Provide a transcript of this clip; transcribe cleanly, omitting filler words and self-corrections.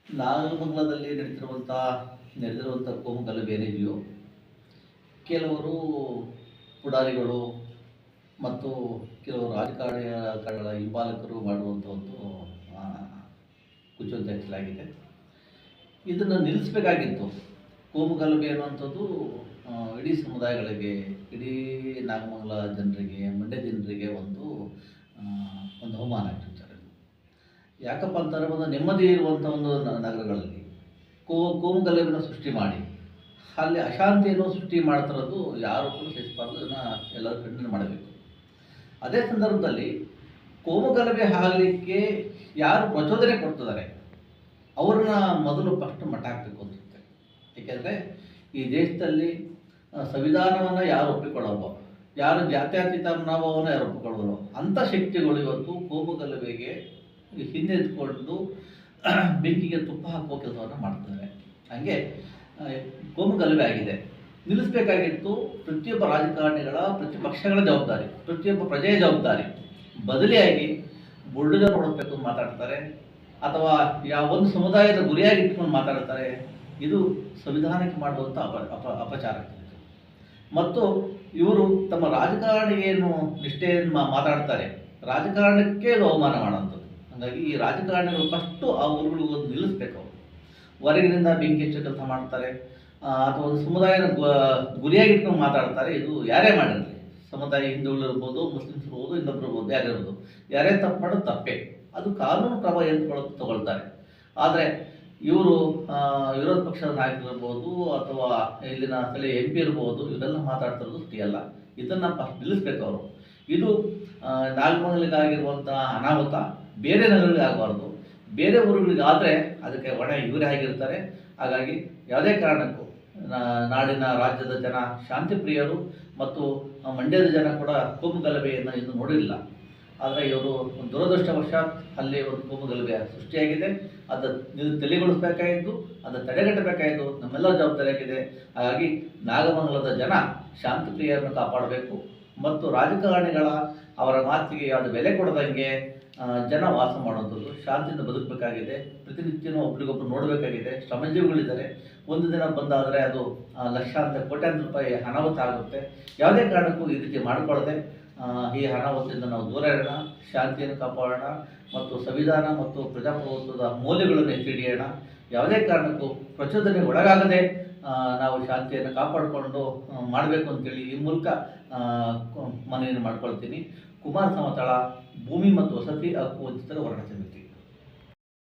ನಾಗಮಂಗಲದಲ್ಲಿ ನಡೆದಿರುವಂಥ ಕೋಮು ಗಲಭೆ ಏನಿದೆಯೋ, ಕೆಲವರು ಪುಡಾರಿಗಳು ಮತ್ತು ಕೆಲವು ರಾಜಕಾರಣಿಗಳ ಹಿಂಬಾಲಕರು ಮಾಡುವಂಥ ಒಂದು ಆ, ಕುಚೋದ್ಯ ಹೆಚ್ಚಲಾಗಿದೆ. ಇದನ್ನು ನಿಲ್ಲಿಸಬೇಕಾಗಿತ್ತು. ಕೋಮು ಗಲಭೆ ಅನ್ನುವಂಥದ್ದು ಇಡೀ ಸಮುದಾಯಗಳಿಗೆ, ಇಡೀ ನಾಗಮಂಗಲ ಜನರಿಗೆ, ಮಂಡ್ಯ ಜನರಿಗೆ ಆ, ಒಂದು ಅವಮಾನ ಆಗ್ತಿರ್ತಾರೆ. ಯಾಕಪ್ಪ ಅಂತಂದರೆ, ಒಂದು ನೆಮ್ಮದಿ ಇರುವಂಥ ಒಂದು ನಗರಗಳಲ್ಲಿ ಕೋಮು ಗಲಭೆನ ಸೃಷ್ಟಿ ಮಾಡಿ ಅಲ್ಲಿ ಅಶಾಂತಿಯನ್ನು ಸೃಷ್ಟಿ ಮಾಡ್ತಿರೋದು ಯಾರು ಕೂಡ ಸಹಿಸಬಾರ್ದು. ಅದನ್ನು ಎಲ್ಲರೂ ಖಂಡನೆ ಮಾಡಬೇಕು. ಅದೇ ಸಂದರ್ಭದಲ್ಲಿ ಕೋಮು ಗಲಭೆ ಆಗಲಿಕ್ಕೆ ಯಾರು ಪ್ರಚೋದನೆ ಕೊಡ್ತಿದ್ದಾರೆ ಅವ್ರನ್ನ ಮೊದಲು ಫಸ್ಟ್ ಮಟ್ಟ ಹಾಕಬೇಕು ಅನಿಸುತ್ತೆ. ಏಕೆಂದರೆ ಈ ದೇಶದಲ್ಲಿ ಸಂವಿಧಾನವನ್ನು ಯಾರು ಒಪ್ಪಿಕೊಳ್ಳೋಲ್ಲ, ಯಾರು ಜಾತ್ಯತೀತ ಮನೋಭಾವವನ್ನು ಯಾರು ಒಪ್ಪಿಕೊಳ್ಳೋಲ್ಲ, ಅಂಥ ಶಕ್ತಿಗಳು ಇವತ್ತು ಕೋಮು ಗಲಭೆಗೆ ಹಿಂದೆತ್ಕೊಂಡು ಬೆಂಕಿಗೆ ತುಪ್ಪ ಹಾಕುವ ಕೆಲಸವನ್ನು ಮಾಡ್ತಿದ್ದಾರೆ. ಹಾಗೆ ಕೋಮು ಗಲಭೆ ಆಗಿದೆ, ನಿಲ್ಲಿಸಬೇಕಾಗಿತ್ತು. ಪ್ರತಿಯೊಬ್ಬ ರಾಜಕಾರಣಿಗಳ, ಪ್ರತಿಪಕ್ಷಗಳ ಜವಾಬ್ದಾರಿ, ಪ್ರತಿಯೊಬ್ಬ ಪ್ರಜೆಯ ಜವಾಬ್ದಾರಿ. ಬದಲಿಯಾಗಿ ಬುಲ್ಡೋಜರ್ ಹೊಡೆಸಬೇಕು ಮಾತಾಡ್ತಾರೆ, ಅಥವಾ ಒಂದು ಸಮುದಾಯದ ಗುರಿಯಾಗಿ ಇಟ್ಕೊಂಡು ಮಾತಾಡ್ತಾರೆ. ಇದು ಸಂವಿಧಾನಕ್ಕೆ ಮಾಡುವಂಥ ಅಪಚಾರ. ಮತ್ತು ಇವರು ತಮ್ಮ ರಾಜಕಾರಣಿಯನ್ನು ನಿಷ್ಠೆಯನ್ನು ಮಾತಾಡ್ತಾರೆ, ರಾಜಕಾರಣಕ್ಕೆ ಅವಮಾನ ಮಾಡೋಂಥದ್ದು. ಹಾಗಾಗಿ ಈ ರಾಜಕಾರಣಿಗಳು ಫಸ್ಟು ಆ ಊರುಗಳು ನಿಲ್ಲಿಸ್ಬೇಕು. ಅವರು ಹೊರಗಿನಿಂದ ಬೆಂಕಿ ಹೆಚ್ಚು ಕೆಲಸ ಮಾಡ್ತಾರೆ, ಅಥವಾ ಒಂದು ಸಮುದಾಯದ ಗುರಿಯಾಗಿ ಇಟ್ಕೊಂಡು ಮಾತಾಡ್ತಾರೆ. ಇದು ಯಾರೇ ಮಾಡಿರಲಿ, ಸಮುದಾಯ ಹಿಂದೂಗಳು ಇರ್ಬೋದು, ಮುಸ್ಲಿಮ್ಸ್ ಇರ್ಬೋದು, ಇನ್ನೊಬ್ರು ಇರ್ಬೋದು, ಯಾರೇ ಇರ್ಬೋದು, ಯಾರೇ ತಪ್ಪು ಮಾಡೋದು ತಪ್ಪೇ. ಅದು ಕಾನೂನು ಕ್ರಮ ತಗೊಳ್ತಾರೆ. ಆದರೆ ಇವರು ವಿರೋಧ ಪಕ್ಷದ ನಾಯಕರಿರ್ಬೋದು, ಅಥವಾ ಇಲ್ಲಿನ ಸ್ಥಳೀಯ MP ಇರ್ಬೋದು, ಇವರೆಲ್ಲ ಮಾತಾಡ್ತಿರೋದು ಸರಿಯಲ್ಲ. ಇದನ್ನು ಫಸ್ಟ್ ನಿಲ್ಲಿಸ್ಬೇಕು ಅವರು. ಇದು ನಾಗಮಂಗಲಿಗಾಗಿರುವಂಥ ಅನಾಹುತ ಬೇರೆ ನಗರಗಳಿಗೆ ಆಗಬಾರ್ದು. ಬೇರೆ ಊರುಗಳಿಗಾದರೆ ಅದಕ್ಕೆ ಹೊಣೆ ಇವರೇ ಆಗಿರ್ತಾರೆ. ಹಾಗಾಗಿ ಯಾವುದೇ ಕಾರಣಕ್ಕೂ ನಾಡಿನ, ರಾಜ್ಯದ ಜನ ಶಾಂತಿ ಪ್ರಿಯರು, ಮತ್ತು ಮಂಡ್ಯದ ಜನ ಕೂಡ ಕೋಮು ಗಲಭೆಯನ್ನು ಇನ್ನೂ ನೋಡಿಲ್ಲ. ಆದರೆ ಇವರು ದುರದೃಷ್ಟವಶಾತ್ ಅಲ್ಲಿ ಒಂದು ಕೋಮು ಗಲಭೆ ಸೃಷ್ಟಿಯಾಗಿದೆ. ಅದು ತಿಳಿಗೊಳಿಸಬೇಕಾಗಿದ್ದು, ಅದನ್ನು ತಡೆಗಟ್ಟಬೇಕಾಗಿದ್ದು ನಮ್ಮೆಲ್ಲರ ಜವಾಬ್ದಾರಿಯಾಗಿದೆ. ಹಾಗಾಗಿ ನಾಗಮಂಗಲದ ಜನ ಶಾಂತಿ ಪ್ರಿಯರನ್ನು ಕಾಪಾಡಬೇಕು, ಮತ್ತು ರಾಜಕಾರಣಿಗಳ ಅವರ ಮಾತಿಗೆ ಯಾವುದು ಬೆಲೆ ಕೊಡದಂಗೆ ಜನ ವಾಸ ಮಾಡುವಂಥದ್ದು, ಶಾಂತಿಯಿಂದ ಬದುಕಬೇಕಾಗಿದೆ. ಪ್ರತಿನಿತ್ಯನೂ ಒಬ್ರಿಗೊಬ್ರು ನೋಡಬೇಕಾಗಿದೆ. ಶ್ರಮಜೀವಿಗಳಿದ್ದಾರೆ. ಒಂದು ದಿನ ಬಂದಾದರೆ ಅದು ಲಕ್ಷಾಂತರ ಕೋಟ್ಯಾಂತರ ರೂಪಾಯಿ ಅನಾಹುತ ಆಗುತ್ತೆ. ಯಾವುದೇ ಕಾರಣಕ್ಕೂ ಈ ರೀತಿ ಮಾಡಿಕೊಳ್ಳದೆ ಈ ಅನಾಹುತದಿಂದ ನಾವು ದೂರ ಇರೋಣ, ಶಾಂತಿಯನ್ನು ಕಾಪಾಡೋಣ, ಮತ್ತು ಸಂವಿಧಾನ ಮತ್ತು ಪ್ರಜಾಪ್ರಭುತ್ವದ ಮೌಲ್ಯಗಳನ್ನು ಎತ್ತಿ ಹಿಡಿಯೋಣ. ಯಾವುದೇ ಕಾರಣಕ್ಕೂ ಪ್ರಚೋದನೆಗೆ ಒಳಗಾಗದೆ ನಾವು ಶಾಂತಿಯನ್ನು ಕಾಪಾಡಿಕೊಂಡು ಮಾಡಬೇಕು ಅಂತೇಳಿ ಈ ಮೂಲಕ ಮನವಿಯನ್ನು ಮಾಡ್ಕೊಳ್ತೀನಿ. ಕುಮಾರ ಸಮತಳ ಭೂಮಿ ಮತ್ತು ವಸತಿ ಹಕ್ಕು ವಂಚಿತರ ಹೋರಾಟ ಸಮಿತಿ.